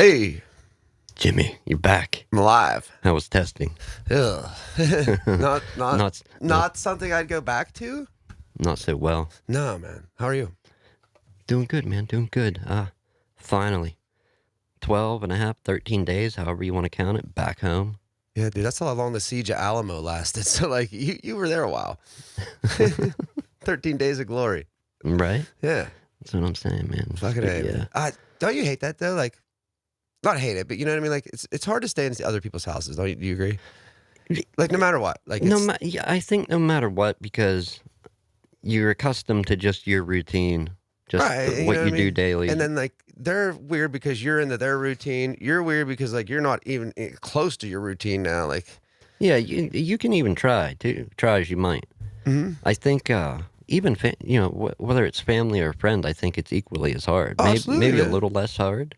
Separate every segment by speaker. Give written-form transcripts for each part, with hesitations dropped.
Speaker 1: Hey,
Speaker 2: Jimmy, you're back.
Speaker 1: I'm alive.
Speaker 2: How was testing?
Speaker 1: Ugh. not,
Speaker 2: Not
Speaker 1: something I'd go back to.
Speaker 2: not so well.
Speaker 1: No, man. How are you?
Speaker 2: Doing good, man. Doing good. Finally. 12 and a half, 13 days, however you want to count it, back home.
Speaker 1: Yeah, dude, that's how long the siege of Alamo lasted. So, like, you were there a while. 13 days of glory.
Speaker 2: Right?
Speaker 1: Yeah.
Speaker 2: That's what I'm saying, man.
Speaker 1: Fucking A,
Speaker 2: yeah.
Speaker 1: man. Don't you hate that, though? Like, not hate it, but you know what I mean? Like, it's hard to stay in other people's houses. Do you agree? Like, no matter what. Like,
Speaker 2: Yeah, I think no matter what, because you're accustomed to just your routine, just
Speaker 1: right,
Speaker 2: what you do daily.
Speaker 1: And then, like, they're weird because you're into their routine. You're weird because, like, you're not even close to your routine now. Like,
Speaker 2: yeah, you can even try as you might.
Speaker 1: mm-hmm.
Speaker 2: I think even whether it's family or friend, I think it's equally as hard.
Speaker 1: Oh,
Speaker 2: Maybe
Speaker 1: yeah.
Speaker 2: a little less hard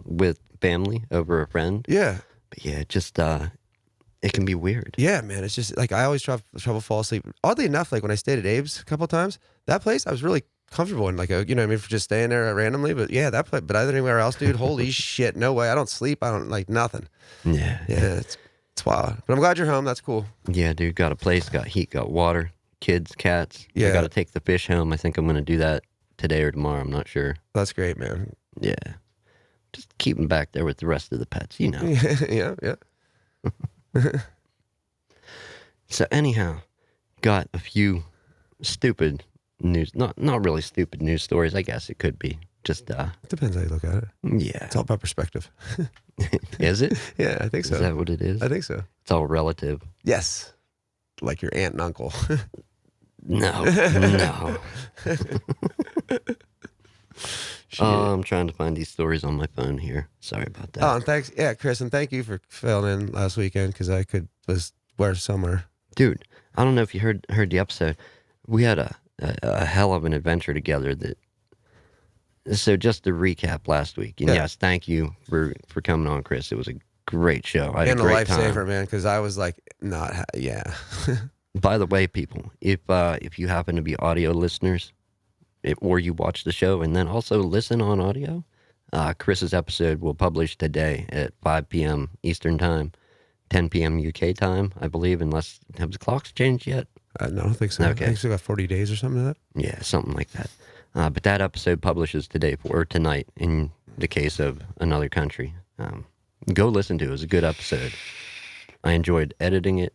Speaker 2: with family over a friend.
Speaker 1: Yeah.
Speaker 2: But yeah, just it can be weird.
Speaker 1: Yeah, man. It's just like I always trouble fall asleep. Oddly enough, like when I stayed at Abe's a couple of times, that place I was really comfortable in. Like, you know what I mean, for just staying there randomly. But yeah, that place. But anywhere else, dude, holy shit, no way. I don't sleep. I don't like nothing.
Speaker 2: Yeah.
Speaker 1: Yeah, it's wild. But I'm glad you're home. That's cool.
Speaker 2: Yeah, dude, got a place, got heat, got water, kids, cats.
Speaker 1: Yeah.
Speaker 2: I got to take the fish home. I think I'm going to do that today or tomorrow. I'm not sure.
Speaker 1: That's great, man.
Speaker 2: Yeah. Just keep them back there with the rest of the pets, you know.
Speaker 1: Yeah.
Speaker 2: So anyhow, got a few stupid news, not really stupid news stories. I guess it could be just
Speaker 1: It depends how you look at it.
Speaker 2: yeah.
Speaker 1: It's all about perspective.
Speaker 2: Is it?
Speaker 1: Yeah, I think so.
Speaker 2: Is that what it is?
Speaker 1: I think so.
Speaker 2: It's all relative.
Speaker 1: Yes. Like your aunt and uncle.
Speaker 2: No. I'm trying to find these stories on my phone here. Sorry about that.
Speaker 1: Oh, and thanks. Yeah, Chris, and thank you for filling in last weekend because I was where somewhere.
Speaker 2: Dude, I don't know if you heard the episode. We had a hell of an adventure together. So just to recap last week, and yes, thank you for coming on, Chris. It was a great show. I had
Speaker 1: And
Speaker 2: a great time.
Speaker 1: lifesaver, man, because I was like, yeah.
Speaker 2: By the way, people, if you happen to be audio listeners, or you watch the show and then also listen on audio, Chris's episode will publish today at 5 p.m. Eastern Time, 10 p.m. UK time, I believe, unless, have the clocks changed yet?
Speaker 1: No, I don't think so.
Speaker 2: Okay.
Speaker 1: I think it's got 40 days or something like that.
Speaker 2: Yeah, something like that. But that episode publishes today, or tonight, in the case of another country. Go listen to it. It was a good episode. I enjoyed editing it.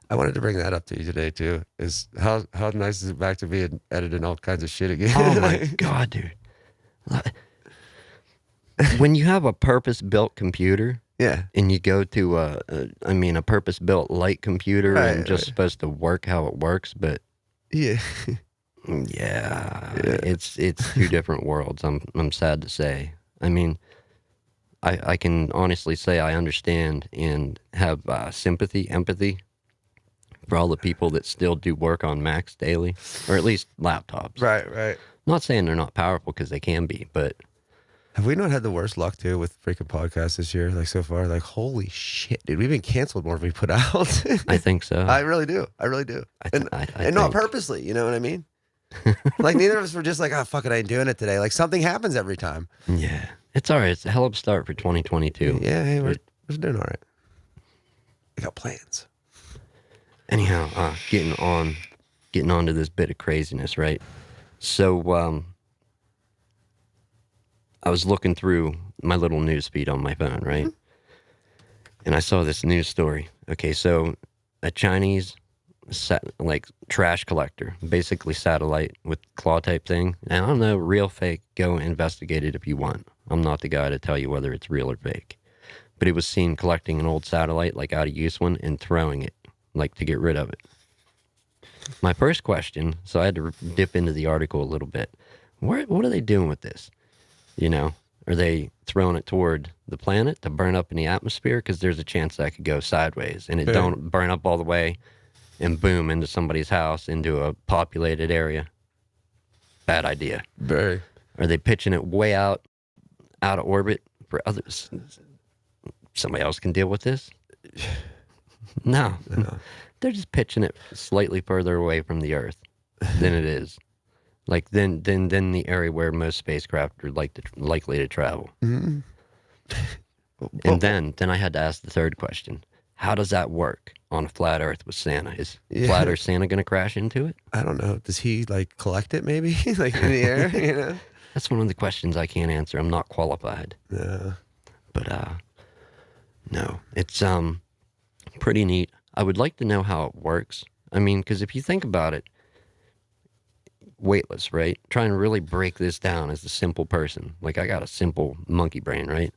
Speaker 1: I wanted to bring that up to you today, too, is how nice is it back to be editing all kinds of shit again?
Speaker 2: Oh, my God, dude. When you have a purpose-built computer,
Speaker 1: yeah,
Speaker 2: and you go to a purpose-built light computer and just supposed to work how it works, but
Speaker 1: yeah,
Speaker 2: it's two different worlds. I'm sad to say. I mean, I can honestly say I understand and have sympathy, empathy for all the people that still do work on Macs daily, or at least laptops.
Speaker 1: Right.
Speaker 2: Not saying they're not powerful, because they can be, but
Speaker 1: have we not had the worst luck too with freaking podcasts this year? Like so far, like holy shit, dude, we've been canceled more than we put out.
Speaker 2: I think so.
Speaker 1: I really do. And not purposely. You know what I mean? Like neither of us were just like, oh fuck it, I ain't doing it today. Like something happens every time.
Speaker 2: Yeah, it's all right. It's a hell of a start for 2022.
Speaker 1: Yeah, hey, we're doing all right. We got plans.
Speaker 2: Anyhow, getting on to this bit of craziness, right? So, I was looking through my little news feed on my phone, right? And I saw this news story. Okay, so a Chinese trash collector, basically satellite with claw type thing. And I don't know, real, fake, go investigate it if you want. I'm not the guy to tell you whether it's real or fake. But it was seen collecting an old satellite, like out of use one, and throwing it, like to get rid of it. My first question, so I had to dip into the article a little bit. What are they doing with this? You know, are they throwing it toward the planet to burn up in the atmosphere? Because there's a chance that could go sideways and it don't burn up all the way and boom into somebody's house, into a populated area. Bad idea.
Speaker 1: Very.
Speaker 2: Are they pitching it way out of orbit for others? Somebody else can deal with this? No. They're just pitching it slightly further away from the Earth than it is. Like then the area where most spacecraft are likely to travel.
Speaker 1: Mm-hmm.
Speaker 2: And then I had to ask the third question. How does that work on a flat Earth with Santa? Is flat Earth Santa going to crash into it?
Speaker 1: I don't know. Does he like collect it maybe like in the air? You know,
Speaker 2: that's one of the questions I can't answer. I'm not qualified.
Speaker 1: Yeah.
Speaker 2: But no, it's pretty neat. I would like to know how it works. I mean, because if you think about it, weightless, right? Trying to really break this down as a simple person. Like I got a simple monkey brain, right?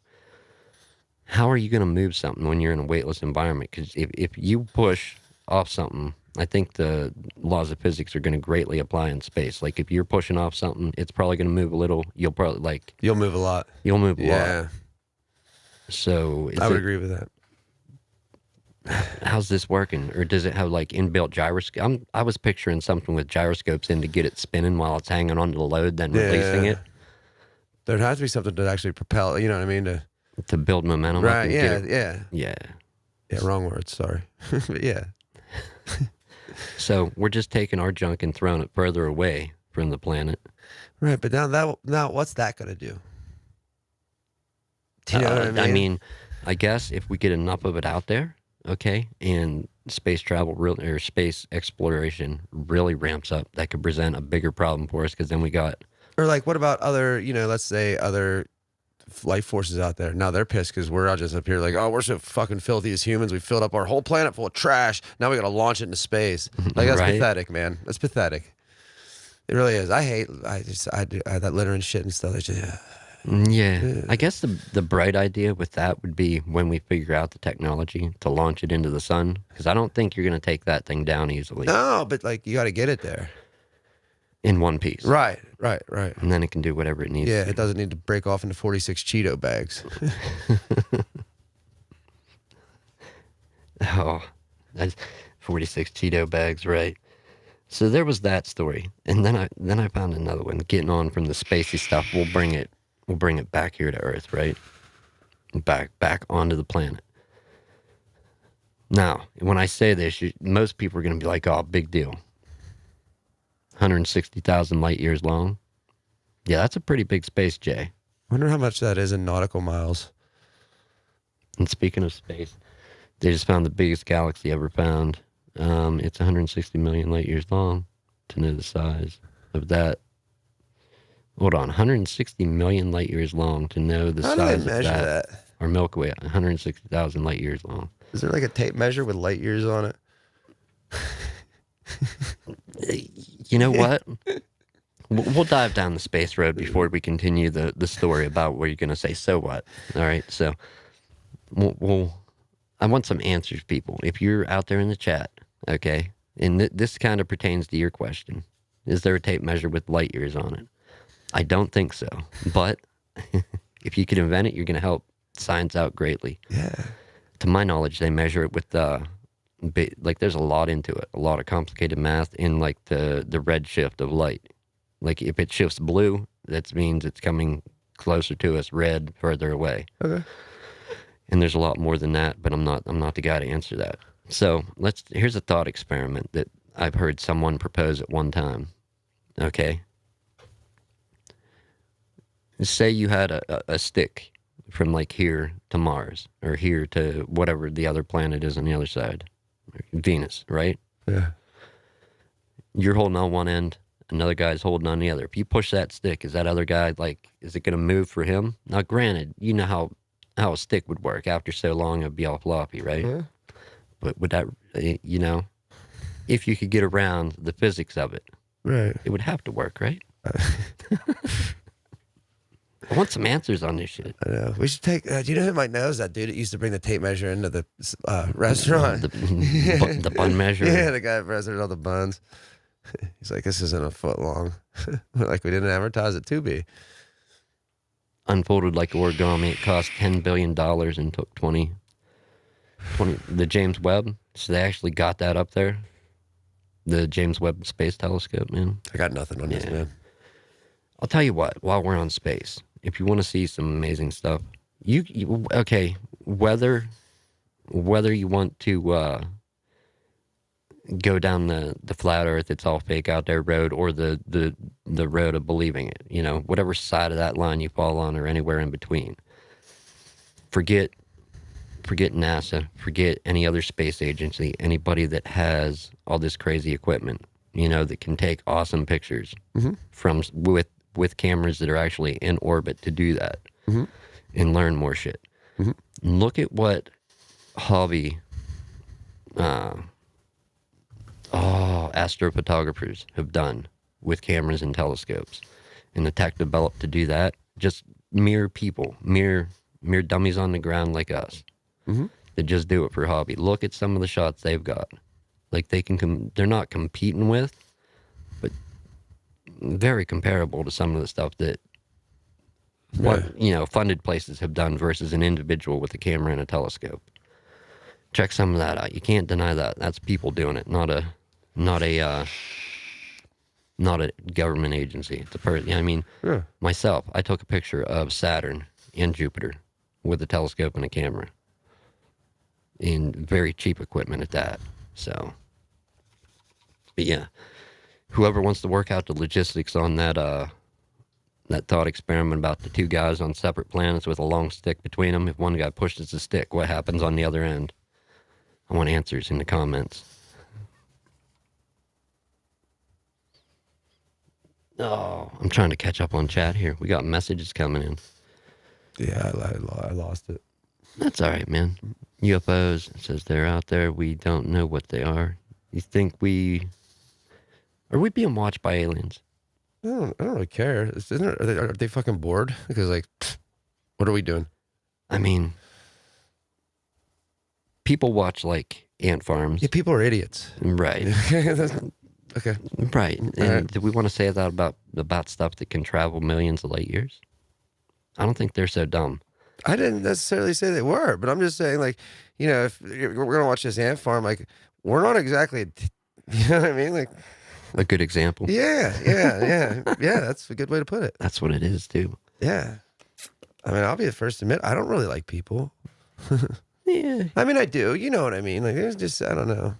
Speaker 2: How are you going to move something when you're in a weightless environment? Because if you push off something, I think the laws of physics are going to greatly apply in space. Like if you're pushing off something, it's probably going to move a little. You'll
Speaker 1: move a lot.
Speaker 2: You'll move a lot.
Speaker 1: Yeah.
Speaker 2: So
Speaker 1: I would agree with that.
Speaker 2: How's this working? Or does it have like inbuilt gyroscope? I was picturing something with gyroscopes in to get it spinning while it's hanging onto the load, then releasing it.
Speaker 1: There'd have to be something to actually propel, you know what I mean?
Speaker 2: To build momentum.
Speaker 1: Right, yeah. Yeah, wrong words, sorry. But yeah.
Speaker 2: So we're just taking our junk and throwing it further away from the planet.
Speaker 1: Right, but now what's that going to do? Do you know what I mean?
Speaker 2: I mean, I guess if we get enough of it out there, okay, and space travel or space exploration really ramps up, that could present a bigger problem for us because then we got...
Speaker 1: Or like, what about other, let's say other life forces out there? Now they're pissed because we're all just up here like, oh, we're so fucking filthy as humans. We filled up our whole planet full of trash. Now we got to launch it into space. Like, that's pathetic, man. That's pathetic. It really is. I that litter and shit and stuff.
Speaker 2: Yeah. I guess the bright idea with that would be when we figure out the technology to launch it into the sun, because I don't think you're going to take that thing down easily.
Speaker 1: No, but like you got to get it there.
Speaker 2: In one piece.
Speaker 1: Right.
Speaker 2: And then it can do whatever it needs to.
Speaker 1: Yeah, it doesn't need to break off into 46 Cheeto bags.
Speaker 2: Oh, that's 46 Cheeto bags, right. So there was that story. And then I found another one. Getting on from the spacey stuff, we'll bring it back here to Earth, right? Back onto the planet. Now, when I say this, most people are going to be like, oh, big deal. 160,000 light years long. Yeah, that's a pretty big space, Jay.
Speaker 1: Wonder how much that is in nautical miles.
Speaker 2: And speaking of space, they just found the biggest galaxy ever found. It's 160 million light years long. To know the size of that. Hold on, 160 million light years long to know the size
Speaker 1: of that. How do they measure that?
Speaker 2: Our Milky Way, 160,000 light years long.
Speaker 1: Is there like a tape measure with light years on it?
Speaker 2: You know what? We'll dive down the space road before we continue the story about where you're going to say, so what? All right, so I want some answers, people. If you're out there in the chat, okay, and this kind of pertains to your question. Is there a tape measure with light years on it? I don't think so, but if you could invent it, you're going to help science out greatly.
Speaker 1: Yeah.
Speaker 2: To my knowledge, they measure it with like there's a lot into it, a lot of complicated math in like the red shift of light. Like if it shifts blue, that means it's coming closer to us, red further away.
Speaker 1: Okay.
Speaker 2: And there's a lot more than that, but I'm not the guy to answer that. So here's a thought experiment that I've heard someone propose at one time. Okay. Say you had a stick from like here to Mars or here to whatever the other planet is on the other side. Venus, right?
Speaker 1: Yeah.
Speaker 2: You're holding on one end, another guy's holding on the other. If you push that stick, is that other guy, like, is it going to move for him? Now, granted, you know how a stick would work. After so long, it'd be all floppy, right? Yeah. But would that, if you could get around the physics of it,
Speaker 1: right, it
Speaker 2: would have to work, right? I want some answers on this shit.
Speaker 1: I know. We should take, do you know who might know? Is that dude that used to bring the tape measure into the restaurant?
Speaker 2: The bun measure?
Speaker 1: Yeah, the guy that measured all the buns. He's like, this isn't a foot long. Like, we didn't advertise it to be.
Speaker 2: Unfolded like origami. It cost $10 billion and took 20. The James Webb. So they actually got that up there. The James Webb Space Telescope, man.
Speaker 1: I got nothing on this, man.
Speaker 2: I'll tell you what, while we're on space, if you want to see some amazing stuff, okay, whether you want to go down the flat earth, it's all fake out there road, or the road of believing it, you know, whatever side of that line you fall on or anywhere in between. Forget NASA, forget any other space agency, anybody that has all this crazy equipment, you know, that can take awesome pictures from with cameras that are actually in orbit to do that and learn more shit. Look at what hobby astrophotographers have done with cameras and telescopes, and the tech developed to do that. Just mere people, mere dummies on the ground like us that just do it for hobby. Look at some of the shots they've got. Like they're not competing with, but very comparable to some of the stuff that you know, funded places have done versus an individual with a camera and a telescope. Check some of that out. You can't deny that. That's people doing it, not a government agency. It's I mean, myself, I took a picture of Saturn and Jupiter with a telescope and a camera, and very cheap equipment at that. So, but yeah, whoever wants to work out the logistics on that thought experiment about the two guys on separate planets with a long stick between them, if one guy pushes the stick, what happens on the other end? I want answers in the comments. Oh, I'm trying to catch up on chat here. We got messages coming in.
Speaker 1: Yeah, I lost it.
Speaker 2: That's all right, man. UFOs, it says they're out there. We don't know what they are. You think are we being watched by aliens?
Speaker 1: I don't really care. Are they fucking bored? Because, like, what are we doing?
Speaker 2: I mean, people watch, like, ant farms.
Speaker 1: Yeah, people are idiots.
Speaker 2: Right.
Speaker 1: Okay.
Speaker 2: Right. And do we want to say that about stuff that can travel millions of light years? I don't think they're so dumb.
Speaker 1: I didn't necessarily say they were, but I'm just saying, like, you know, if we're going to watch this ant farm, like, we're not exactly, you know what I mean? Like,
Speaker 2: a good example.
Speaker 1: Yeah. That's a good way to put it.
Speaker 2: That's what it is too.
Speaker 1: Yeah. I mean, I'll be the first to admit, I don't really like people.
Speaker 2: Yeah.
Speaker 1: I mean, I do. You know what I mean? Like, it's just, I don't know.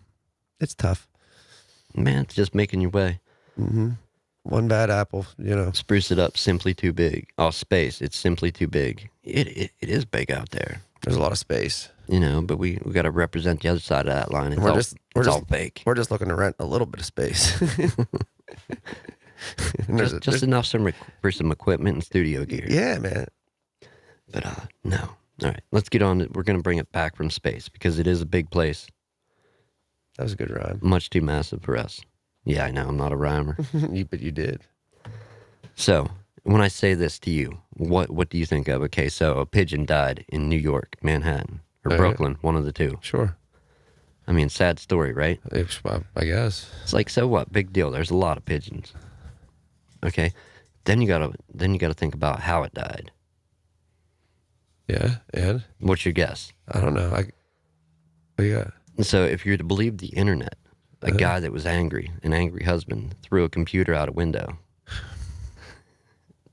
Speaker 1: It's tough.
Speaker 2: Man, it's just making your way.
Speaker 1: One bad apple, you know.
Speaker 2: Spruce it up, simply too big. Oh, space, it's simply too big. It is big out there.
Speaker 1: There's a lot of space.
Speaker 2: You know, but we got to represent the other side of that line. It's all fake.
Speaker 1: We're just looking to rent a little bit of space.
Speaker 2: just enough for some equipment and studio gear.
Speaker 1: Yeah, man.
Speaker 2: But no. All right, let's get on. We're going to bring it back from space because it is a big place.
Speaker 1: That was a good rhyme.
Speaker 2: Much too massive for us. Yeah, I know. I'm not a rhymer.
Speaker 1: But you did.
Speaker 2: So, when I say this to you, what do you think of? Okay, so a pigeon died in New York, Manhattan, or Brooklyn, one of the two.
Speaker 1: Sure.
Speaker 2: I mean, sad story, right?
Speaker 1: I guess.
Speaker 2: It's like, so what? Big deal. There's a lot of pigeons. Okay? Then you gotta think about how it died.
Speaker 1: Yeah, and?
Speaker 2: What's your guess?
Speaker 1: I don't know. What do you got?
Speaker 2: So if you're to believe the internet, a guy that was angry, an angry husband, threw a computer out a window.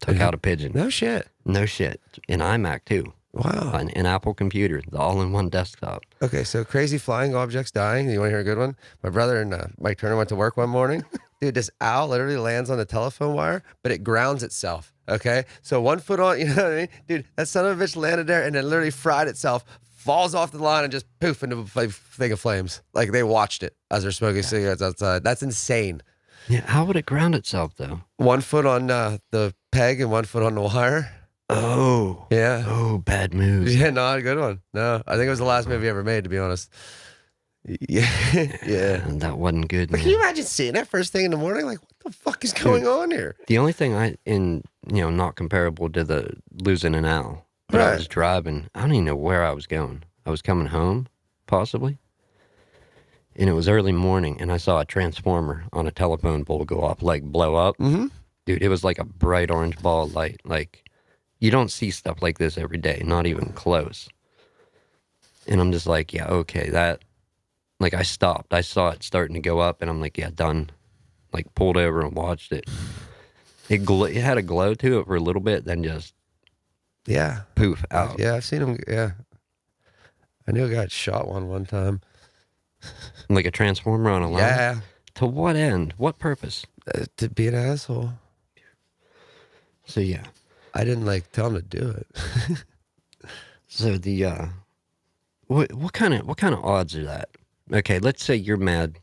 Speaker 2: Took out a pigeon.
Speaker 1: No shit.
Speaker 2: No shit. An iMac too.
Speaker 1: Wow.
Speaker 2: An Apple computer, the all-in-one desktop.
Speaker 1: Okay, so crazy flying objects dying. You want to hear a good one? My brother and Mike Turner went to work one morning. Dude, this owl literally lands on the telephone wire, but it grounds itself. Okay? So 1 foot on, you know what I mean? Dude, that son of a bitch landed there and then literally fried itself, falls off the line and just poof into a thing of flames. Like they watched it as they're smoking cigarettes outside. That's insane.
Speaker 2: Yeah, how would it ground itself though?
Speaker 1: 1 foot on the peg and 1 foot on the wire.
Speaker 2: Oh.
Speaker 1: Yeah.
Speaker 2: Oh, bad moves.
Speaker 1: Yeah, not a good one. No, I think it was the last movie ever made, to be honest. Yeah. Yeah.
Speaker 2: That wasn't good,
Speaker 1: But
Speaker 2: man.
Speaker 1: can you imagine seeing that first thing in the morning? Like, what the fuck is going on here?
Speaker 2: The only thing not comparable to the losing an owl. But I was driving. I don't even know where I was going. I was coming home, possibly. And it was early morning, and I saw a transformer on a telephone pole go off, like blow up.
Speaker 1: Mm-hmm.
Speaker 2: Dude, it was like a bright orange ball of light. Like, you don't see stuff like this every day, not even close. And I'm just like, yeah, okay, that... Like, I stopped. I saw it starting to go up, and I'm like, yeah, done. Like, pulled over and watched it. It had a glow to it for a little bit, then just...
Speaker 1: Yeah.
Speaker 2: Poof, out.
Speaker 1: Yeah, I've seen him. Yeah. I knew a guy had shot one time.
Speaker 2: Like a transformer on a ladder?
Speaker 1: Yeah.
Speaker 2: To what end? What purpose?
Speaker 1: To be an asshole.
Speaker 2: So yeah.
Speaker 1: I didn't like tell him to do it.
Speaker 2: So the what kind of odds are that? Okay, let's say you're mad.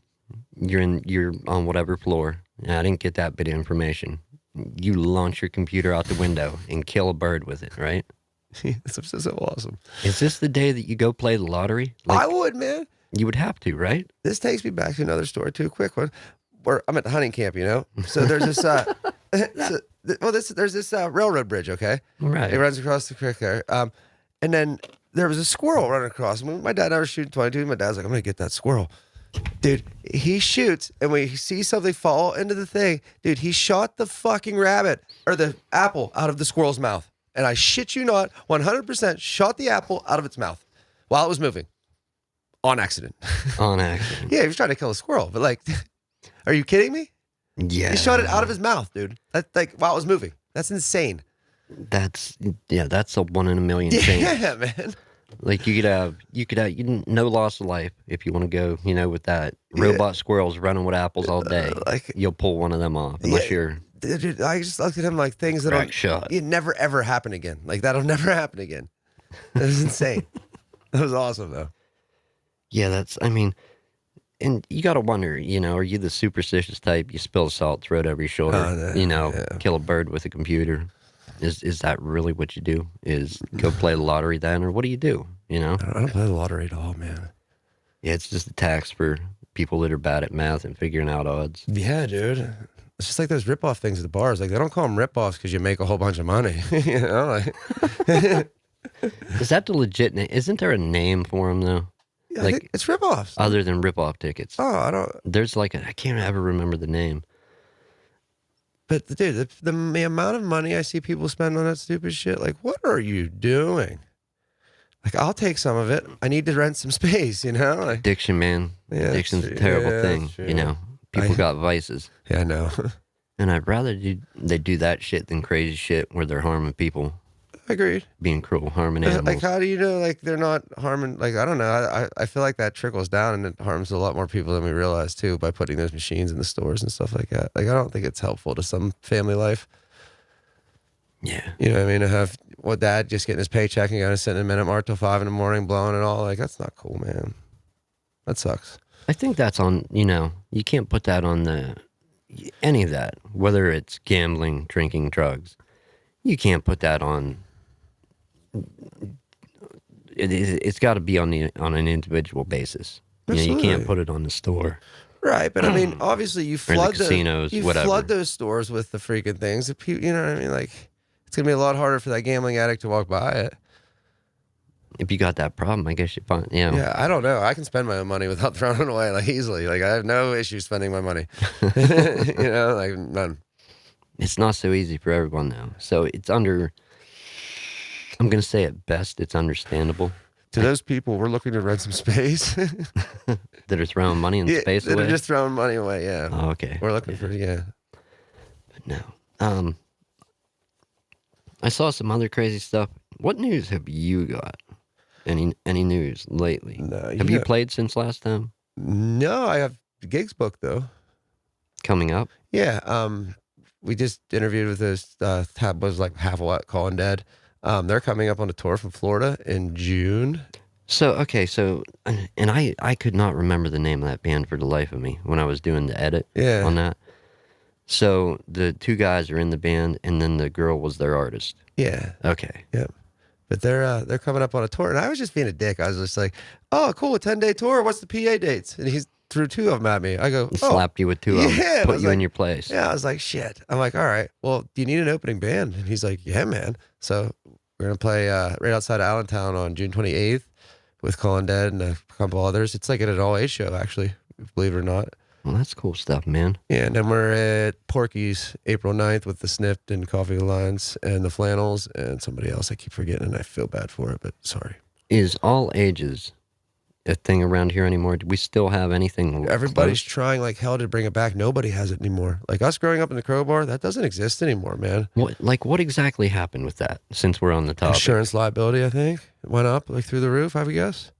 Speaker 2: You're on whatever floor. I didn't get that bit of information. You launch your computer out the window and kill a bird with it, right?
Speaker 1: That's so awesome.
Speaker 2: Is this the day that you go play the lottery?
Speaker 1: I would, man.
Speaker 2: You would have to, right?
Speaker 1: This takes me back to another story too, a quick one. Where I'm at the hunting camp, you know. So there's this there's this railroad bridge, okay?
Speaker 2: Right.
Speaker 1: It runs across the creek there. And then there was a squirrel running across. My dad never shooting 22. My dad's like, I'm gonna get that squirrel. Dude, he shoots, and when he sees something fall into the thing, dude, he shot the fucking rabbit or the apple out of the squirrel's mouth. And I shit you not, 100% shot the apple out of its mouth while it was moving. On accident.
Speaker 2: On accident.
Speaker 1: Yeah, he was trying to kill a squirrel, but like, are you kidding me?
Speaker 2: Yeah.
Speaker 1: He shot it out of his mouth, dude. That's like while it was moving. That's insane.
Speaker 2: That's a 1 in a million chance.
Speaker 1: Yeah, man.
Speaker 2: Like you could have no loss of life if you want to go, with that robot squirrels running with apples all day. You'll pull one of them off unless you're.
Speaker 1: Dude, I just looked at him like things that
Speaker 2: shot.
Speaker 1: It never ever happen again. Like that'll never happen again. That was insane. That was awesome though.
Speaker 2: Yeah, and you got to wonder, are you the superstitious type? You spill salt, throw it over your shoulder, kill a bird with a computer. Is that really what you do? Is go play the lottery then, or what do you do?
Speaker 1: I don't play the lottery at all, man.
Speaker 2: Yeah, it's just a tax for people that are bad at math and figuring out odds.
Speaker 1: Yeah, dude. It's just like those rip-off things at the bars. Like they don't call them rip-offs because you make a whole bunch of money. Like
Speaker 2: Is that the legit name? Isn't there a name for them though?
Speaker 1: Yeah, I think it's rip-offs.
Speaker 2: Other than rip-off tickets.
Speaker 1: Oh, I don't.
Speaker 2: There's I can't ever remember the name.
Speaker 1: But dude, the amount of money I see people spend on that stupid shit, like, what are you doing? Like, I'll take some of it. I need to rent some space, Like,
Speaker 2: addiction, man.
Speaker 1: Yeah,
Speaker 2: addiction's a terrible thing, People got vices.
Speaker 1: Yeah, I know.
Speaker 2: And I'd rather they do that shit than crazy shit where they're harming people.
Speaker 1: Agreed.
Speaker 2: Being cruel, harming animals.
Speaker 1: Like, how do you know, like, they're not harming, like, I don't know. I feel like that trickles down and it harms a lot more people than we realize, too, by putting those machines in the stores and stuff like that. Like, I don't think it's helpful to some family life.
Speaker 2: Yeah.
Speaker 1: You know what I mean? To have dad just getting his paycheck and going to sit in a minute mark till 5 a.m, blowing it all. Like, that's not cool, man. That sucks.
Speaker 2: I think that's on, you can't put that on any of that, whether it's gambling, drinking, drugs. You can't put that on. It's got to be on an individual basis. You can't put it on the store.
Speaker 1: Right, but I mean, obviously you flood
Speaker 2: the casinos, whatever.
Speaker 1: Flood those stores with the freaking things. You know what I mean? Like, it's gonna be a lot harder for that gambling addict to walk by it.
Speaker 2: If you got that problem, I guess you find.
Speaker 1: Yeah, I don't know. I can spend my own money without throwing it away like easily. Like I have no issue spending my money. Like none.
Speaker 2: It's not so easy for everyone though. So it's under. I'm gonna say at best, it's understandable.
Speaker 1: To those people, we're looking to rent some space.
Speaker 2: That are throwing money in space away?
Speaker 1: That are just throwing money away, yeah.
Speaker 2: Oh, okay.
Speaker 1: We're looking for, yeah.
Speaker 2: But no. I saw some other crazy stuff. What news have you got? Any news lately?
Speaker 1: No.
Speaker 2: Have you played since last time?
Speaker 1: No, I have gigs booked, though.
Speaker 2: Coming up?
Speaker 1: Yeah. We just interviewed with this, was like half a lot, Calling Dead. They're coming up on a tour from Florida in June.
Speaker 2: So, okay, and I could not remember the name of that band for the life of me when I was doing the edit on that. So the two guys are in the band, and then the girl was their artist.
Speaker 1: Yeah.
Speaker 2: Okay.
Speaker 1: Yeah. But they're coming up on a tour, and I was just being a dick. I was just like, "Oh, cool, a 10-day tour. What's the PA dates?" And he's threw 2 of them at me. I go,
Speaker 2: slapped you with 2 of them, put you in your place.
Speaker 1: Yeah, I was like, shit. I'm like, all right, well, do you need an opening band? And he's like, yeah, man. So we're going to play right outside of Allentown on June 28th with Calling Dead and a couple others. It's like at an all-age show, actually, believe it or not.
Speaker 2: Well, that's cool stuff, man.
Speaker 1: Yeah, and then we're at Porky's April 9th with the Sniffed and Coffee Lines and the Flannels and somebody else I keep forgetting, and I feel bad for it, but sorry.
Speaker 2: Is all ages a thing around here anymore? Do we still have anything?
Speaker 1: Everybody's trying like hell to bring it back. Nobody has it anymore. Like us growing up in the Crowbar, that doesn't exist anymore, man.
Speaker 2: What exactly happened with that, since we're on the topic?
Speaker 1: Insurance liability, I think, went up like through the roof, I would guess.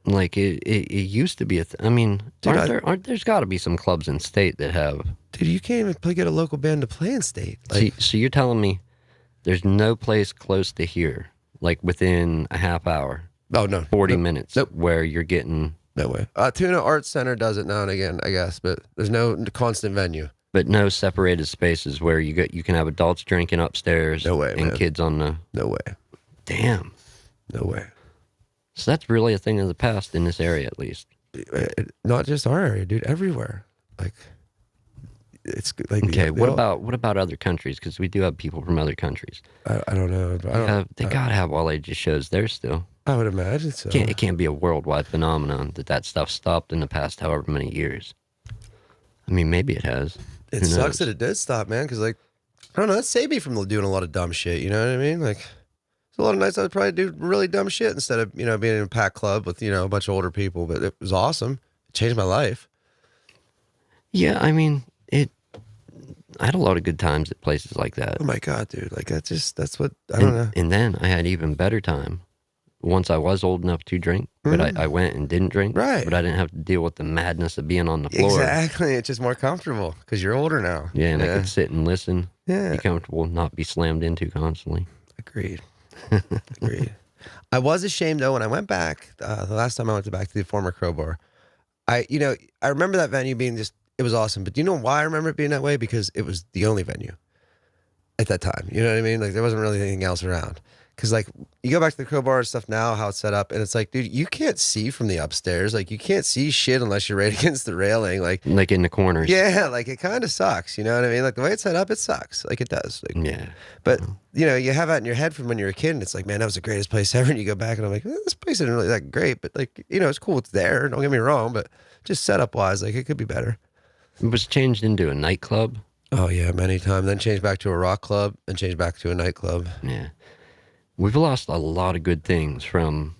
Speaker 2: Like it used to be I mean,
Speaker 1: Dude,
Speaker 2: there's got to be some clubs in state that have.
Speaker 1: Dude, you can't even get a local band to play in state. Like,
Speaker 2: So you're telling me there's no place close to here, like within a half hour,
Speaker 1: oh no,
Speaker 2: 40 minutes,
Speaker 1: nope.
Speaker 2: where you're getting.
Speaker 1: No way. Tuna Arts Center does it now and again, I guess, but there's no constant venue.
Speaker 2: But no separated spaces where you can have adults drinking upstairs.
Speaker 1: No way,
Speaker 2: and
Speaker 1: man.
Speaker 2: kids on the.
Speaker 1: No way.
Speaker 2: Damn.
Speaker 1: No way.
Speaker 2: So that's really a thing of the past in this area, at least.
Speaker 1: Not just our area, dude. Everywhere. Like, it's like.
Speaker 2: Okay. What about other countries? Because we do have people from other countries.
Speaker 1: I don't know.
Speaker 2: They gotta have all ages shows there still.
Speaker 1: I would imagine so.
Speaker 2: It can't be a worldwide phenomenon that stuff stopped in the past however many years. I mean, maybe it has.
Speaker 1: It sucks that it did stop, man. Because like, I don't know. That saved me from doing a lot of dumb shit. You know what I mean? Like, there's a lot of nights I would probably do really dumb shit instead of being in a packed club with a bunch of older people. But it was awesome. It changed my life.
Speaker 2: Yeah, I mean I had a lot of good times at places like that.
Speaker 1: Oh my god, dude! Like that's what I don't know.
Speaker 2: And then I had even better time once I was old enough to drink, but I went and didn't drink.
Speaker 1: Right.
Speaker 2: But I didn't have to deal with the madness of being on the floor.
Speaker 1: Exactly. It's just more comfortable because you're older now.
Speaker 2: Yeah, and I could sit and listen.
Speaker 1: Yeah.
Speaker 2: Be comfortable, not be slammed into constantly.
Speaker 1: Agreed. Agreed. I was ashamed though when I went back the last time I went back to the former Crowbar. I remember that venue being it was awesome. But do you know why I remember it being that way? Because it was the only venue at that time. You know what I mean? Like there wasn't really anything else around. Because like you go back to the Crowbar and stuff now, how it's set up, and it's like, dude, you can't see from the upstairs. Like you can't see shit unless you're right against the railing. Like
Speaker 2: in the corners.
Speaker 1: Yeah, like it kind of sucks. You know what I mean? Like the way it's set up, it sucks. Like it does. Like,
Speaker 2: yeah.
Speaker 1: But you have that in your head from when you're a kid, and it's like, man, that was the greatest place ever. And you go back, and I'm like, this place isn't really that great, but like, it's cool. It's there. Don't get me wrong, but just setup wise, like it could be better.
Speaker 2: It was changed into a nightclub.
Speaker 1: Oh yeah, many times. Then changed back to a rock club, and changed back to a nightclub.
Speaker 2: Yeah. We've lost a lot of good things from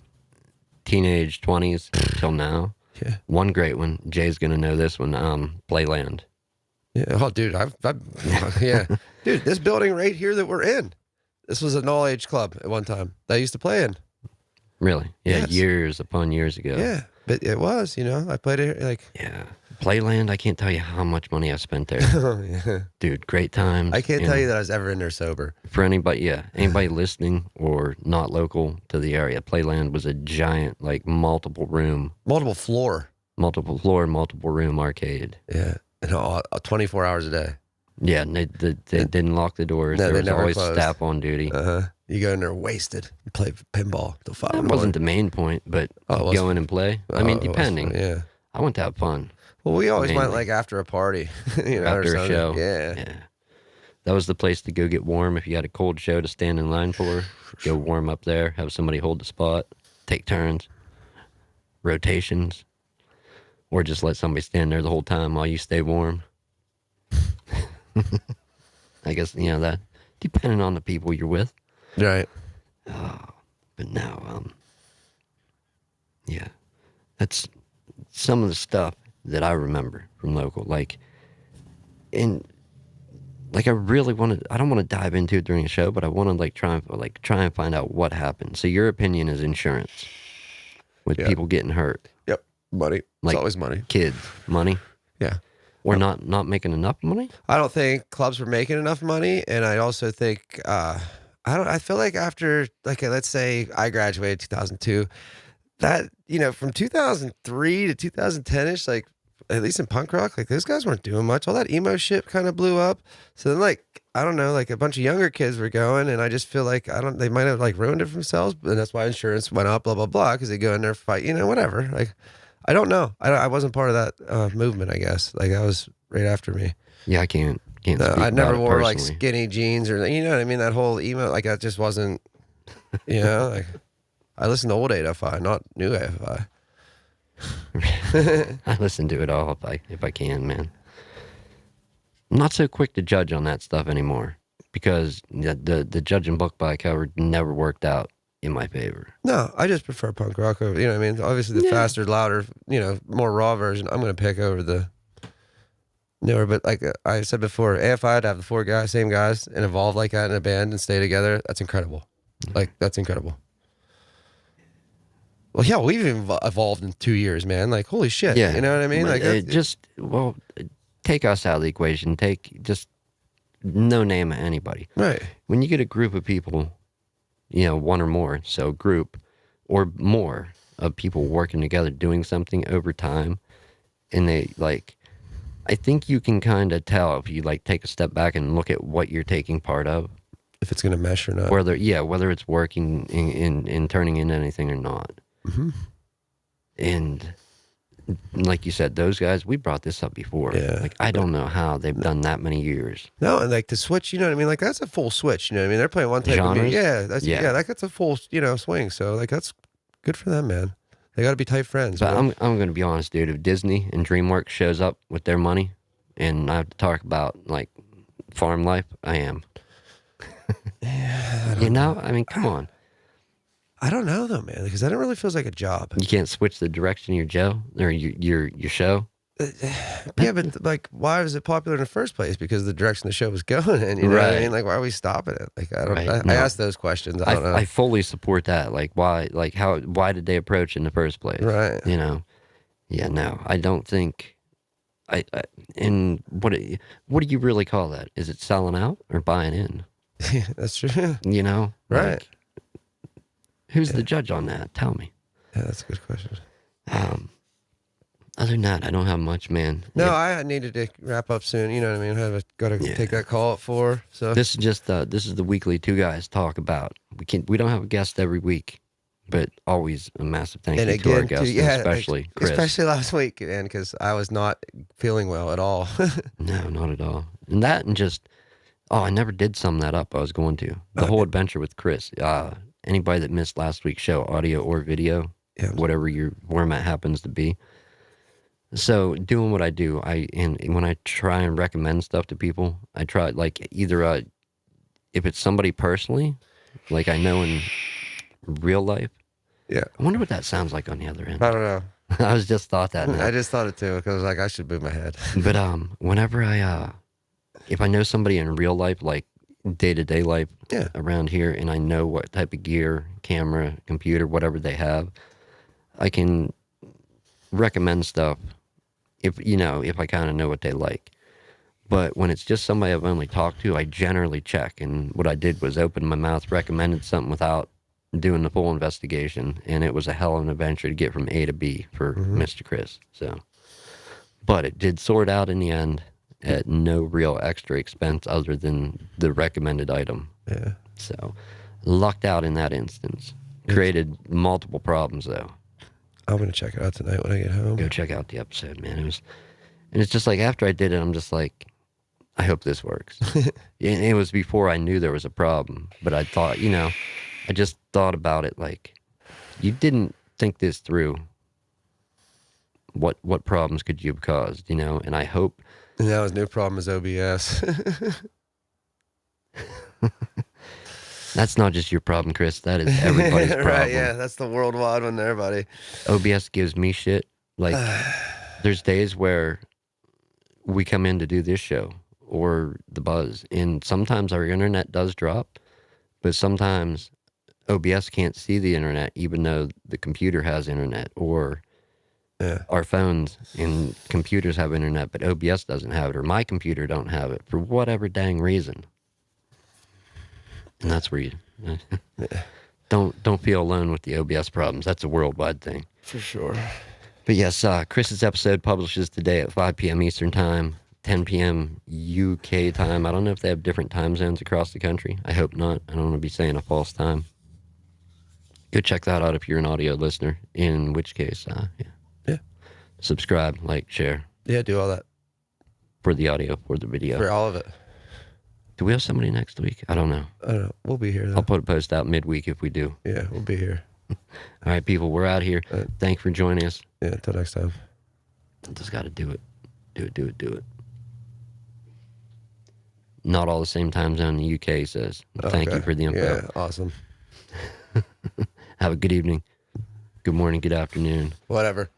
Speaker 2: teenage 20s till now.
Speaker 1: Yeah.
Speaker 2: One great one, Jay's going to know this one, Playland.
Speaker 1: Yeah. Oh, dude, yeah. Dude, this building right here that we're in, this was an all-age club at one time that I used to play in.
Speaker 2: Really? Yeah,
Speaker 1: Yes.
Speaker 2: Years upon years ago.
Speaker 1: Yeah, but it was, I played it like...
Speaker 2: Yeah. Playland, I can't tell you how much money I spent there.
Speaker 1: Oh, yeah.
Speaker 2: Dude, great times.
Speaker 1: I can't tell you that I was ever in there sober.
Speaker 2: For anybody listening or not local to the area, Playland was a giant, like multiple floor, multiple room arcade.
Speaker 1: Yeah, and 24 hours a day.
Speaker 2: Yeah, and they didn't lock the doors.
Speaker 1: No,
Speaker 2: there
Speaker 1: they
Speaker 2: was
Speaker 1: never
Speaker 2: always
Speaker 1: closed.
Speaker 2: staff on duty.
Speaker 1: You go in there wasted, you play pinball till 5 in the
Speaker 2: That
Speaker 1: morning.
Speaker 2: wasn't the main point, but go in and play. I mean, depending.
Speaker 1: Yeah.
Speaker 2: I went to have fun.
Speaker 1: Well, we always went
Speaker 2: Mainly.
Speaker 1: like after a party,
Speaker 2: After a show.
Speaker 1: Yeah.
Speaker 2: That was the place to go get warm. If you had a cold show to stand in line for, go warm up there, have somebody hold the spot, take turns, rotations, or just let somebody stand there the whole time while you stay warm. I guess, that, depending on the people you're with.
Speaker 1: Right.
Speaker 2: But now, yeah, that's some of the stuff that I remember from local. I really I don't want to dive into it during a show, but I want to try and find out what happened. So your opinion is insurance with people getting hurt.
Speaker 1: Yep. Money. It's always money.
Speaker 2: Kids, money.
Speaker 1: Yeah.
Speaker 2: Or not making enough money?
Speaker 1: I don't think clubs were making enough money, and I also think I feel like after let's say I graduated 2002, that from 2003 to 2010ish, like at least in punk rock, like those guys weren't doing much. All that emo shit kind of blew up. So then I don't know, like a bunch of younger kids were going, and I just feel like they might have ruined it for themselves, and that's why insurance went up, blah blah blah, because they go in there fight, whatever. Like I don't know. I wasn't part of that movement. I guess that was right after me.
Speaker 2: Yeah, I can't.
Speaker 1: I never wore
Speaker 2: personally.
Speaker 1: skinny jeans or what I mean. That whole emo that just wasn't. I listened to old AFI, not new AFI.
Speaker 2: I listen to it all if I can, man. I'm not so quick to judge on that stuff anymore because the judging book by cover never worked out in my favor.
Speaker 1: No, I just prefer punk rock over. What I mean? Obviously, the faster, louder, more raw version. I'm going to pick over the newer. But like I said before, AFI to have the same guys, and evolve like that in a band and stay together. That's incredible. That's incredible. Well, yeah, we've evolved in 2 years, man. Like, holy shit.
Speaker 2: Yeah.
Speaker 1: You know what I mean? Like,
Speaker 2: Take us out of the equation. Take just no name of anybody.
Speaker 1: right.
Speaker 2: When you get a group of people, one or more, so group or more of people working together, doing something over time, and they I think you can kind of tell if you take a step back and look at what you're taking part of.
Speaker 1: If it's going to mesh or not.
Speaker 2: Whether it's working in turning into anything or not.
Speaker 1: Mm-hmm.
Speaker 2: And like you said, those guys, we brought this up before.
Speaker 1: Yeah.
Speaker 2: I don't know how they've done that many years.
Speaker 1: No, and the switch, you know what I mean? Like, that's a full switch, you know what I mean? They're playing one type of music. Yeah, that's a full, swing. So, that's good for them, man. They got to be tight friends.
Speaker 2: But I'm going to be honest, dude. If Disney and DreamWorks shows up with their money and I have to talk about, farm life, I am.
Speaker 1: Yeah,
Speaker 2: I mean, come on.
Speaker 1: I don't know though, man, because that don't really feels like a job.
Speaker 2: You can't switch the direction of your show or your show.
Speaker 1: Yeah, but why was it popular in the first place? Because the direction the show was going in. You know what I mean? Why are we stopping it? I don't. I ask those questions. I don't know.
Speaker 2: I fully support that. Why? Why did they approach in the first place?
Speaker 1: Right.
Speaker 2: Yeah. No, I don't think. And what do you really call that? Is it selling out or buying in?
Speaker 1: Yeah, that's true.
Speaker 2: Right. Who's the judge on that? Tell me.
Speaker 1: Yeah, that's a good question.
Speaker 2: Other than that, I don't have much, man.
Speaker 1: No, I needed to wrap up soon. You know what I mean? Got to take that call at 4. So
Speaker 2: this is just this is the weekly two guys talk about. We don't have a guest every week, but always a massive thank you to our guests, especially Chris.
Speaker 1: Especially last week, man, because I was not feeling well at all.
Speaker 2: No, not at all. And just I never did sum that up. I was going to the whole adventure with Chris. Anybody that missed last week's show, audio or video, whatever your format happens to be. So doing what I do, and when I try and recommend stuff to people, I try either if it's somebody personally, I know in real life.
Speaker 1: Yeah.
Speaker 2: I wonder what that sounds like on the other end.
Speaker 1: I don't know.
Speaker 2: I was just thought that.
Speaker 1: I just thought it too, because I should move my head.
Speaker 2: But whenever if I know somebody in real life, day-to-day life around here, and I know what type of gear, camera, computer, whatever they have, I can recommend stuff if I kind of know what they like. But when it's just somebody I've only talked to, I generally check. And what I did was open my mouth, recommended something without doing the full investigation, and it was a hell of an adventure to get from A to B for Mr. Chris. So, but it did sort out in the end at no real extra expense other than the recommended item. Yeah. So, lucked out in that instance. Created multiple problems though.
Speaker 1: I'm gonna check it out tonight when I get home.
Speaker 2: Go check out the episode, man. And it's just after I did it, I'm just I hope this works. It was before I knew there was a problem, but I thought, I just thought about it you didn't think this through. What problems could you have caused, and I hope.
Speaker 1: And now his new problem is OBS.
Speaker 2: That's not just your problem, Chris. That is everybody's problem.
Speaker 1: Right, yeah. That's the worldwide one there, buddy.
Speaker 2: OBS gives me shit. There's days where we come in to do this show or the Buzz, and sometimes our internet does drop, but sometimes OBS can't see the internet even though the computer has internet, or our phones and computers have internet, but OBS doesn't have it, or my computer don't have it for whatever dang reason. And that's where you don't feel alone with the OBS problems. That's a worldwide thing.
Speaker 1: For sure.
Speaker 2: But yes, Chris's episode publishes today at 5 p.m. Eastern Time, 10 p.m. UK time. I don't know if they have different time zones across the country. I hope not. I don't want to be saying a false time. Go check that out if you're an audio listener, in which case, yeah. Subscribe, like, share.
Speaker 1: Yeah, do all that.
Speaker 2: For the audio, for the video.
Speaker 1: For all of it.
Speaker 2: Do we have somebody next week? I don't know.
Speaker 1: We'll be here, though.
Speaker 2: I'll put a post out midweek if we do.
Speaker 1: Yeah, we'll be here.
Speaker 2: All right, people, we're out here. Thanks for joining us.
Speaker 1: Yeah, until next time.
Speaker 2: Just got to do it. Do it. Not all the same time zone in the UK says. Thank you for the info.
Speaker 1: Yeah, awesome.
Speaker 2: Have a good evening. Good morning, good afternoon.
Speaker 1: Whatever.